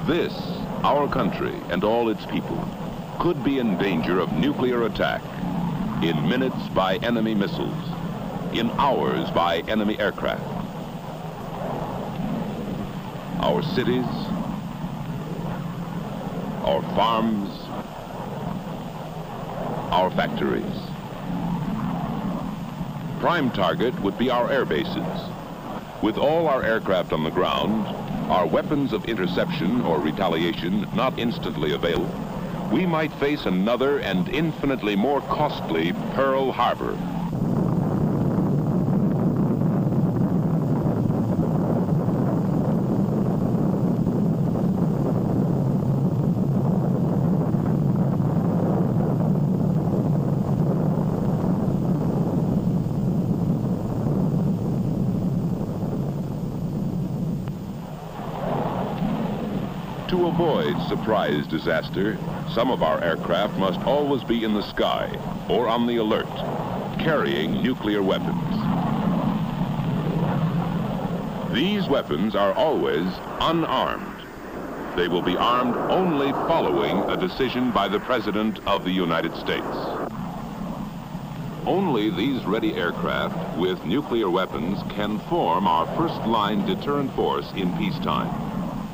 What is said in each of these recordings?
This, our country and all its people, could be in danger of nuclear attack in minutes by enemy missiles, in hours by enemy aircraft. Our cities, our farms, our factories. Prime target would be our air bases. With all our aircraft on the ground, our weapons of interception or retaliation not instantly available, we might face another and infinitely more costly Pearl Harbor. To avoid surprise disaster, some of our aircraft must always be in the sky or on the alert, carrying nuclear weapons. These weapons are always unarmed. They will be armed only following a decision by the President of the United States. Only these ready aircraft with nuclear weapons can form our first-line deterrent force in peacetime,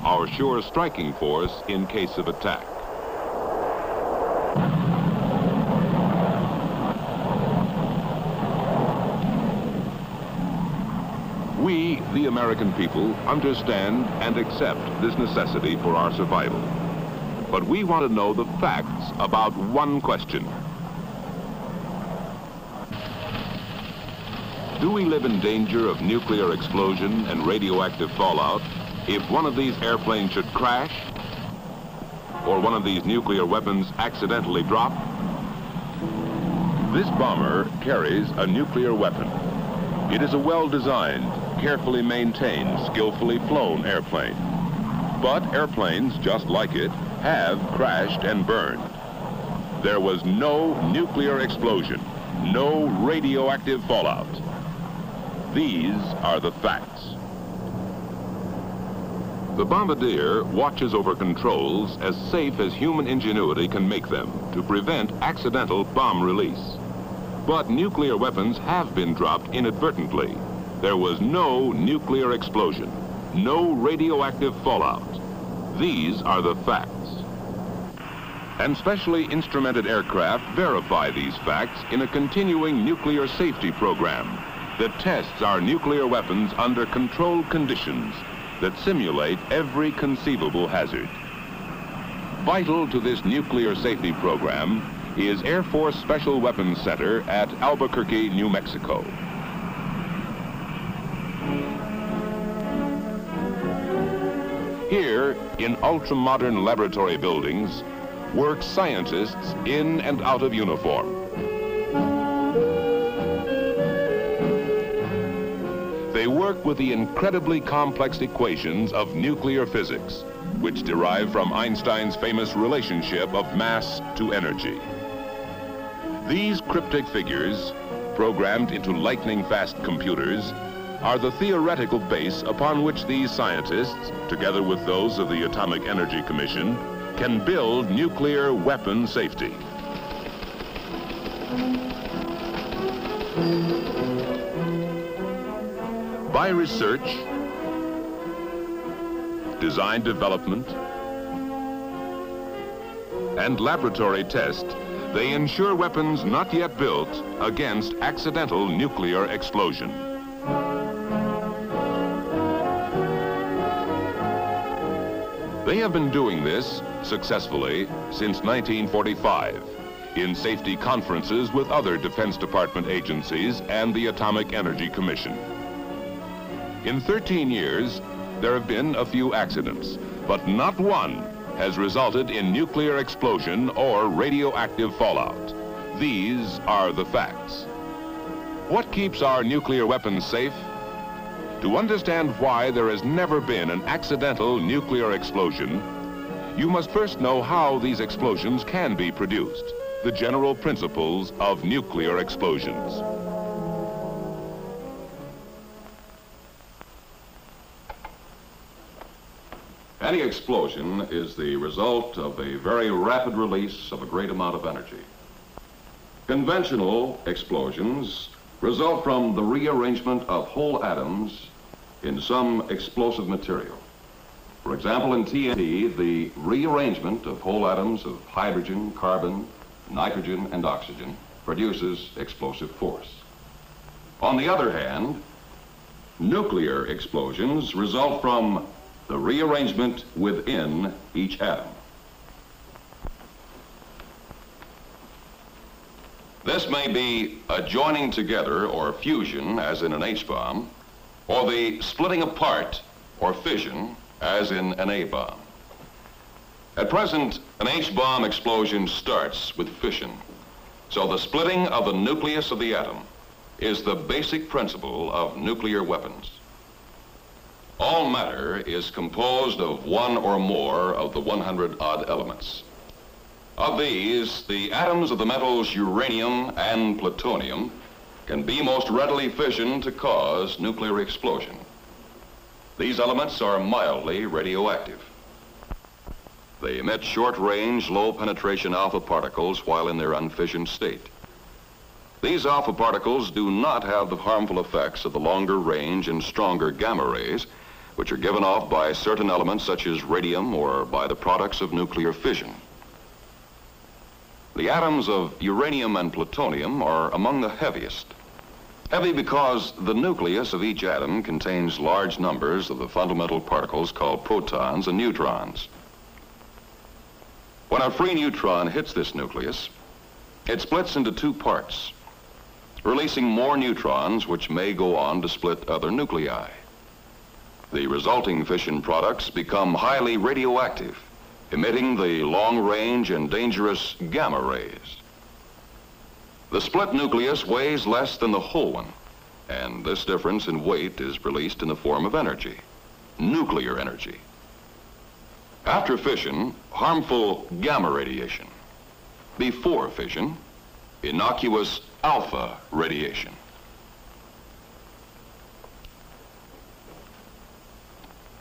our sure striking force in case of attack. We, the American people, understand and accept this necessity for our survival. But we want to know the facts about one question. Do we live in danger of nuclear explosion and radioactive fallout if one of these airplanes should crash, or one of these nuclear weapons accidentally drop? This bomber carries a nuclear weapon. It is a well-designed, carefully maintained, skillfully flown airplane. But airplanes just like it have crashed and burned. There was no nuclear explosion, no radioactive fallout. These are the facts. The bombardier watches over controls as safe as human ingenuity can make them to prevent accidental bomb release. But nuclear weapons have been dropped inadvertently. There was no nuclear explosion, no radioactive fallout. These are the facts. And specially instrumented aircraft verify these facts in a continuing nuclear safety program that tests our nuclear weapons under controlled conditions that simulate every conceivable hazard. Vital to this nuclear safety program is Air Force Special Weapons Center at Albuquerque, New Mexico. Here, in ultra-modern laboratory buildings, work scientists in and out of uniform. They work with the incredibly complex equations of nuclear physics, which derive from Einstein's famous relationship of mass to energy. These cryptic figures, programmed into lightning-fast computers, are the theoretical base upon which these scientists, together with those of the Atomic Energy Commission, can build nuclear weapon safety. By research, design development, and laboratory test, they ensure weapons not yet built against accidental nuclear explosion. They have been doing this successfully since 1945 in safety conferences with other Defense Department agencies and the Atomic Energy Commission. In 13 years, there have been a few accidents, but not one has resulted in nuclear explosion or radioactive fallout. These are the facts. What keeps our nuclear weapons safe? To understand why there has never been an accidental nuclear explosion, you must first know how these explosions can be produced, the general principles of nuclear explosions. Any explosion is the result of a very rapid release of a great amount of energy. Conventional explosions result from the rearrangement of whole atoms in some explosive material. For example, in TNT, the rearrangement of whole atoms of hydrogen, carbon, nitrogen, and oxygen produces explosive force. On the other hand, nuclear explosions result from the rearrangement within each atom. This may be a joining together or fusion, as in an H-bomb, or the splitting apart or fission, as in an A-bomb. At present, an H-bomb explosion starts with fission. So the splitting of the nucleus of the atom is the basic principle of nuclear weapons. All matter is composed of one or more of the 100-odd elements. Of these, the atoms of the metals uranium and plutonium can be most readily fissioned to cause nuclear explosion. These elements are mildly radioactive. They emit short-range, low-penetration alpha particles while in their unfissioned state. These alpha particles do not have the harmful effects of the longer range and stronger gamma rays, which are given off by certain elements such as radium or by the products of nuclear fission. The atoms of uranium and plutonium are among the heaviest. Heavy because the nucleus of each atom contains large numbers of the fundamental particles called protons and neutrons. When a free neutron hits this nucleus, it splits into two parts, releasing more neutrons which may go on to split other nuclei. The resulting fission products become highly radioactive, emitting the long-range and dangerous gamma rays. The split nucleus weighs less than the whole one, and this difference in weight is released in the form of energy, nuclear energy. After fission, harmful gamma radiation. Before fission, innocuous alpha radiation.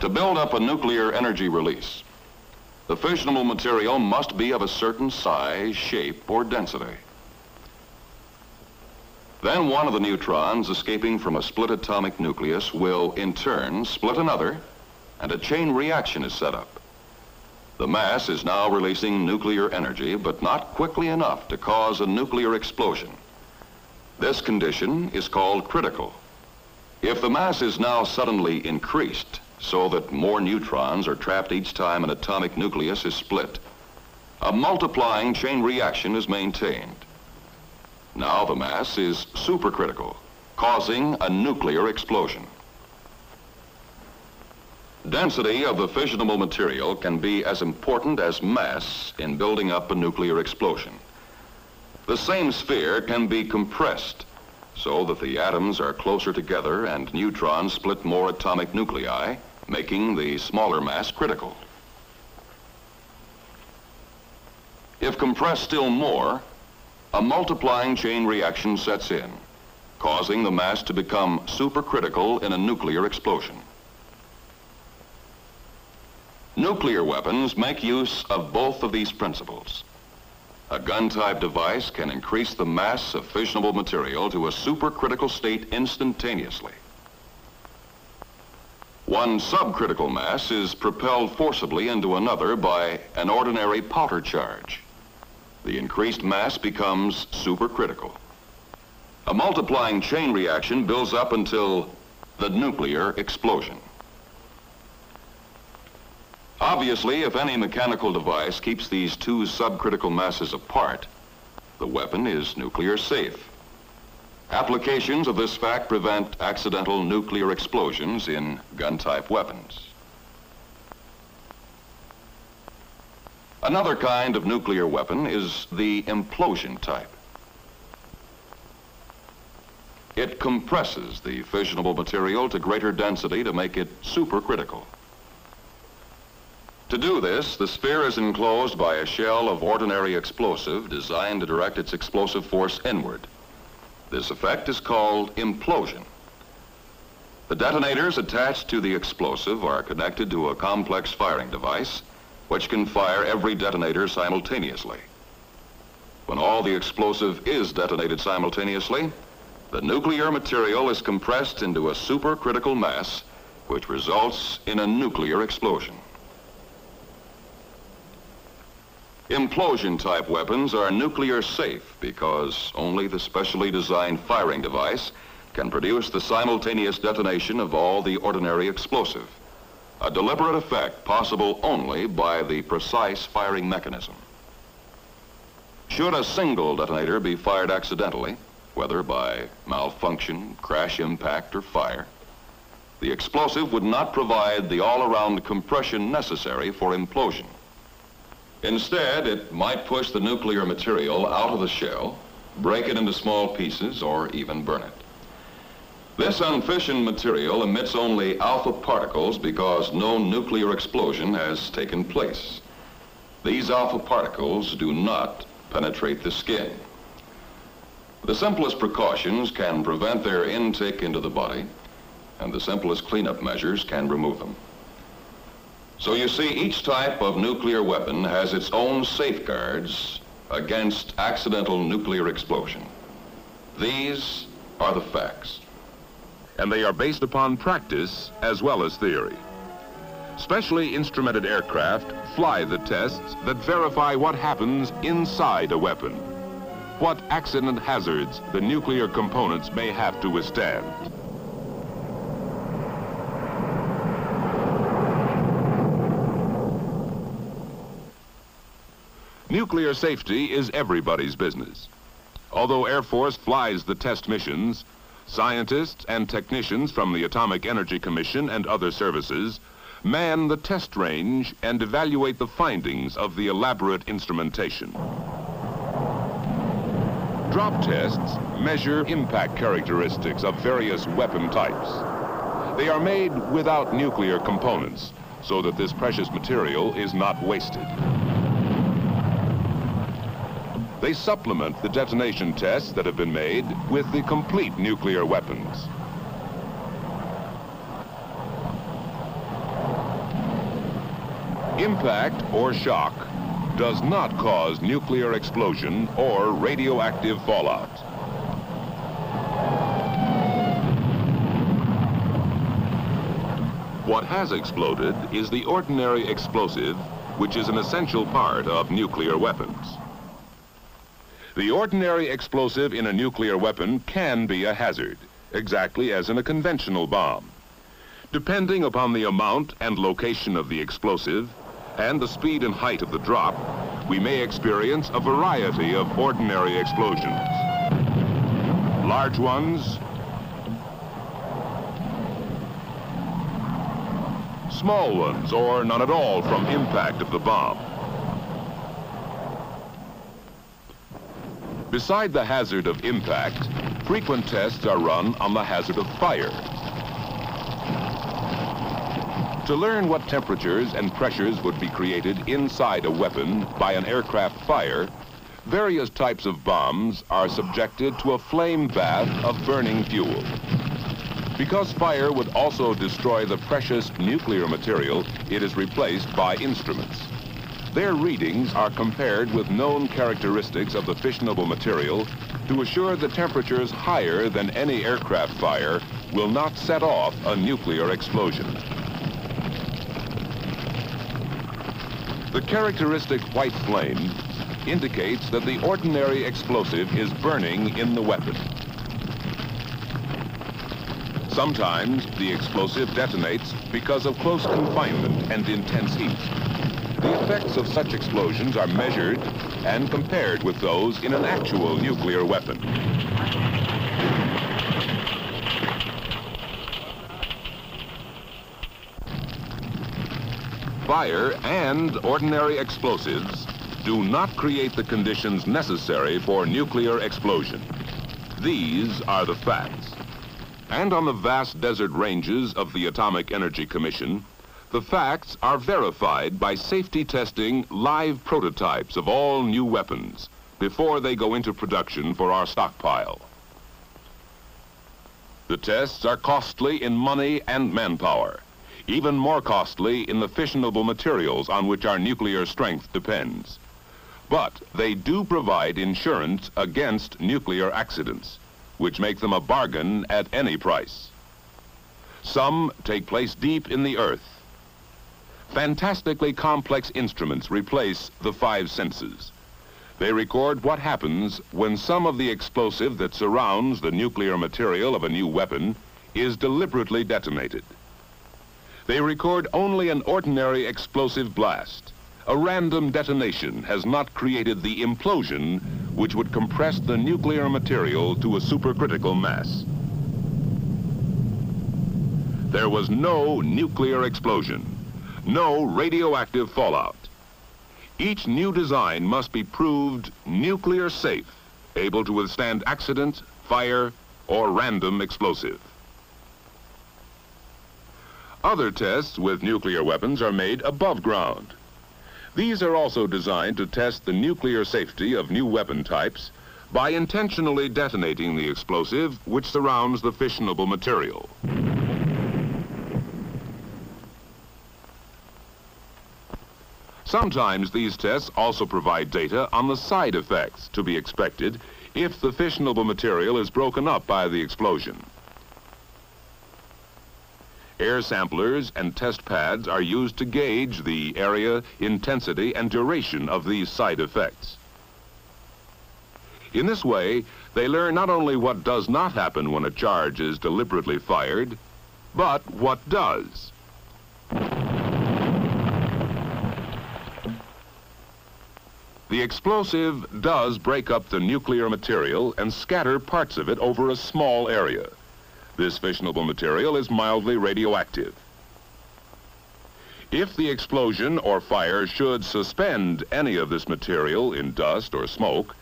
To build up a nuclear energy release, the fissionable material must be of a certain size, shape, or density. Then one of the neutrons escaping from a split atomic nucleus will, in turn, split another, and a chain reaction is set up. The mass is now releasing nuclear energy, but not quickly enough to cause a nuclear explosion. This condition is called critical. If the mass is now suddenly increased, so that more neutrons are trapped each time an atomic nucleus is split, a multiplying chain reaction is maintained. Now the mass is supercritical, causing a nuclear explosion. Density of the fissionable material can be as important as mass in building up a nuclear explosion. The same sphere can be compressed so that the atoms are closer together and neutrons split more atomic nuclei, making the smaller mass critical. If compressed still more, a multiplying chain reaction sets in, causing the mass to become supercritical in a nuclear explosion. Nuclear weapons make use of both of these principles. A gun-type device can increase the mass of fissionable material to a supercritical state instantaneously. One subcritical mass is propelled forcibly into another by an ordinary powder charge. The increased mass becomes supercritical. A multiplying chain reaction builds up until the nuclear explosion. Obviously, if any mechanical device keeps these two subcritical masses apart, the weapon is nuclear safe. Applications of this fact prevent accidental nuclear explosions in gun-type weapons. Another kind of nuclear weapon is the implosion type. It compresses the fissionable material to greater density to make it supercritical. To do this, the sphere is enclosed by a shell of ordinary explosive designed to direct its explosive force inward. This effect is called implosion. The detonators attached to the explosive are connected to a complex firing device which can fire every detonator simultaneously. When all the explosive is detonated simultaneously, the nuclear material is compressed into a supercritical mass which results in a nuclear explosion. Implosion-type weapons are nuclear safe because only the specially designed firing device can produce the simultaneous detonation of all the ordinary explosive, a deliberate effect possible only by the precise firing mechanism. Should a single detonator be fired accidentally, whether by malfunction, crash impact, or fire, the explosive would not provide the all-around compression necessary for implosion. Instead, it might push the nuclear material out of the shell, break it into small pieces, or even burn it. This unfissioned material emits only alpha particles because no nuclear explosion has taken place. These alpha particles do not penetrate the skin. The simplest precautions can prevent their intake into the body, and the simplest cleanup measures can remove them. So you see, each type of nuclear weapon has its own safeguards against accidental nuclear explosion. These are the facts. And they are based upon practice as well as theory. Specially instrumented aircraft fly the tests that verify what happens inside a weapon, what accident hazards the nuclear components may have to withstand. Nuclear safety is everybody's business. Although Air Force flies the test missions, scientists and technicians from the Atomic Energy Commission and other services man the test range and evaluate the findings of the elaborate instrumentation. Drop tests measure impact characteristics of various weapon types. They are made without nuclear components so that this precious material is not wasted. They supplement the detonation tests that have been made with the complete nuclear weapons. Impact or shock does not cause nuclear explosion or radioactive fallout. What has exploded is the ordinary explosive, which is an essential part of nuclear weapons. The ordinary explosive in a nuclear weapon can be a hazard, exactly as in a conventional bomb. Depending upon the amount and location of the explosive and the speed and height of the drop, we may experience a variety of ordinary explosions. Large ones, small ones, or none at all from impact of the bomb. Beside the hazard of impact, frequent tests are run on the hazard of fire. To learn what temperatures and pressures would be created inside a weapon by an aircraft fire, various types of bombs are subjected to a flame bath of burning fuel. Because fire would also destroy the precious nuclear material, it is replaced by instruments. Their readings are compared with known characteristics of the fissionable material to assure the temperatures higher than any aircraft fire will not set off a nuclear explosion. The characteristic white flame indicates that the ordinary explosive is burning in the weapon. Sometimes the explosive detonates because of close confinement and intense heat. The effects of such explosions are measured and compared with those in an actual nuclear weapon. Fire and ordinary explosives do not create the conditions necessary for nuclear explosion. These are the facts. And on the vast desert ranges of the Atomic Energy Commission, the facts are verified by safety testing live prototypes of all new weapons before they go into production for our stockpile. The tests are costly in money and manpower, even more costly in the fissionable materials on which our nuclear strength depends. But they do provide insurance against nuclear accidents, which make them a bargain at any price. Some take place deep in the earth. Fantastically complex instruments replace the five senses. They record what happens when some of the explosive that surrounds the nuclear material of a new weapon is deliberately detonated. They record only an ordinary explosive blast. A random detonation has not created the implosion which would compress the nuclear material to a supercritical mass. There was no nuclear explosion, no radioactive fallout. Each new design must be proved nuclear safe, able to withstand accident, fire, or random explosive. Other tests with nuclear weapons are made above ground. These are also designed to test the nuclear safety of new weapon types by intentionally detonating the explosive which surrounds the fissionable material. Sometimes these tests also provide data on the side effects to be expected if the fissionable material is broken up by the explosion. Air samplers and test pads are used to gauge the area, intensity, and duration of these side effects. In this way, they learn not only what does not happen when a charge is deliberately fired, but what does. The explosive does break up the nuclear material and scatter parts of it over a small area. This fissionable material is mildly radioactive. If the explosion or fire should suspend any of this material in dust or smoke,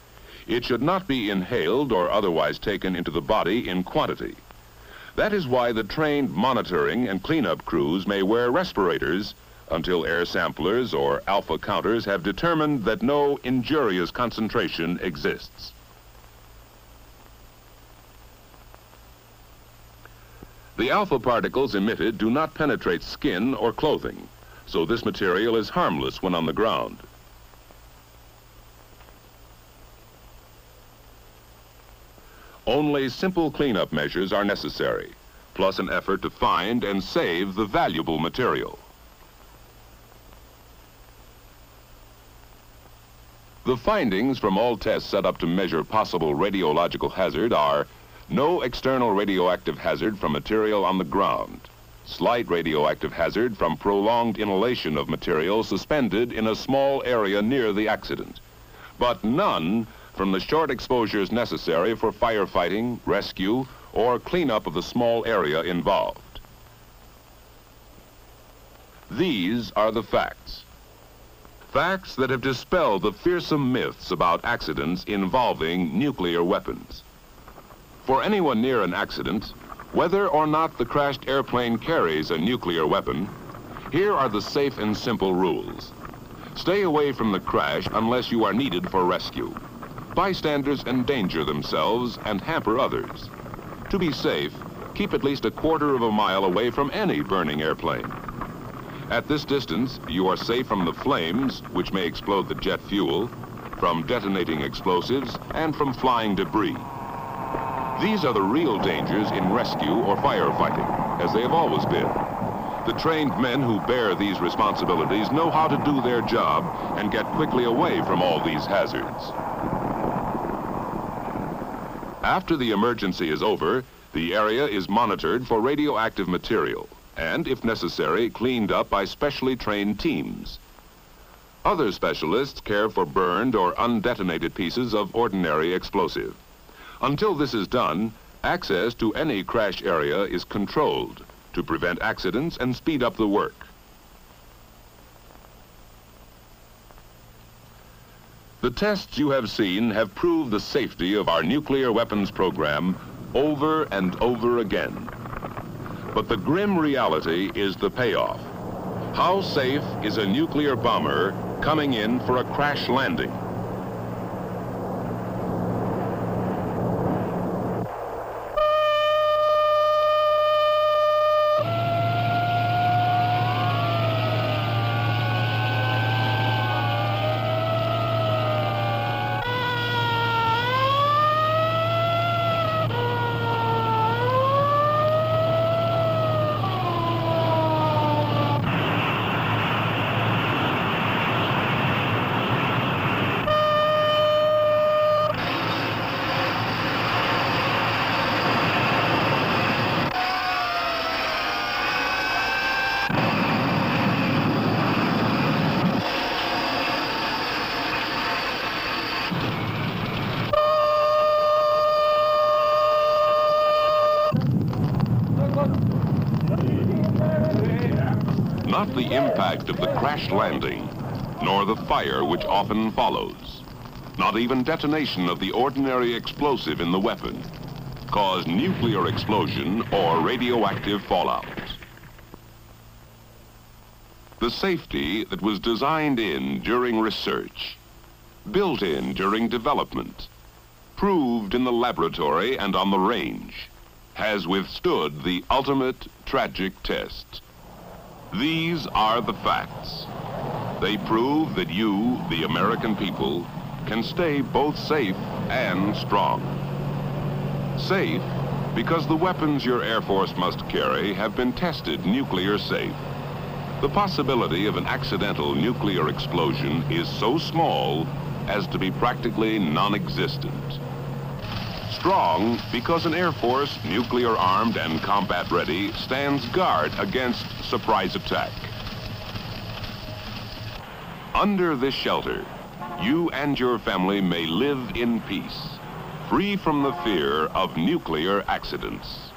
it should not be inhaled or otherwise taken into the body in quantity. That is why the trained monitoring and cleanup crews may wear respirators until air samplers or alpha counters have determined that no injurious concentration exists. The alpha particles emitted do not penetrate skin or clothing, so this material is harmless when on the ground. Only simple cleanup measures are necessary, plus an effort to find and save the valuable material. The findings from all tests set up to measure possible radiological hazard are no external radioactive hazard from material on the ground, slight radioactive hazard from prolonged inhalation of material suspended in a small area near the accident, but none from the short exposures necessary for firefighting, rescue, or cleanup of the small area involved. These are the facts. Facts that have dispelled the fearsome myths about accidents involving nuclear weapons. For anyone near an accident, whether or not the crashed airplane carries a nuclear weapon, here are the safe and simple rules. Stay away from the crash unless you are needed for rescue. Bystanders endanger themselves and hamper others. To be safe, keep at least a quarter of a mile away from any burning airplane. At this distance, you are safe from the flames, which may explode the jet fuel, from detonating explosives, and from flying debris. These are the real dangers in rescue or firefighting, as they have always been. The trained men who bear these responsibilities know how to do their job and get quickly away from all these hazards. After the emergency is over, the area is monitored for radioactive material and, if necessary, cleaned up by specially trained teams. Other specialists care for burned or undetonated pieces of ordinary explosive. Until this is done, access to any crash area is controlled to prevent accidents and speed up the work. The tests you have seen have proved the safety of our nuclear weapons program over and over again. But the grim reality is the payoff. How safe is a nuclear bomber coming in for a crash landing? not the impact of the crash landing, nor the fire which often follows, not even detonation of the ordinary explosive in the weapon, cause nuclear explosion or radioactive fallout. The safety that was designed in during research, built in during development, proved in the laboratory and on the range, has withstood the ultimate tragic test. These are the facts. They prove that you, the American people, can stay both safe and strong. Safe because the weapons your Air Force must carry have been tested nuclear safe. The possibility of an accidental nuclear explosion is so small as to be practically non-existent. Strong because an Air Force, nuclear armed and combat ready, stands guard against surprise attack. Under this shelter, you and your family may live in peace, free from the fear of nuclear accidents.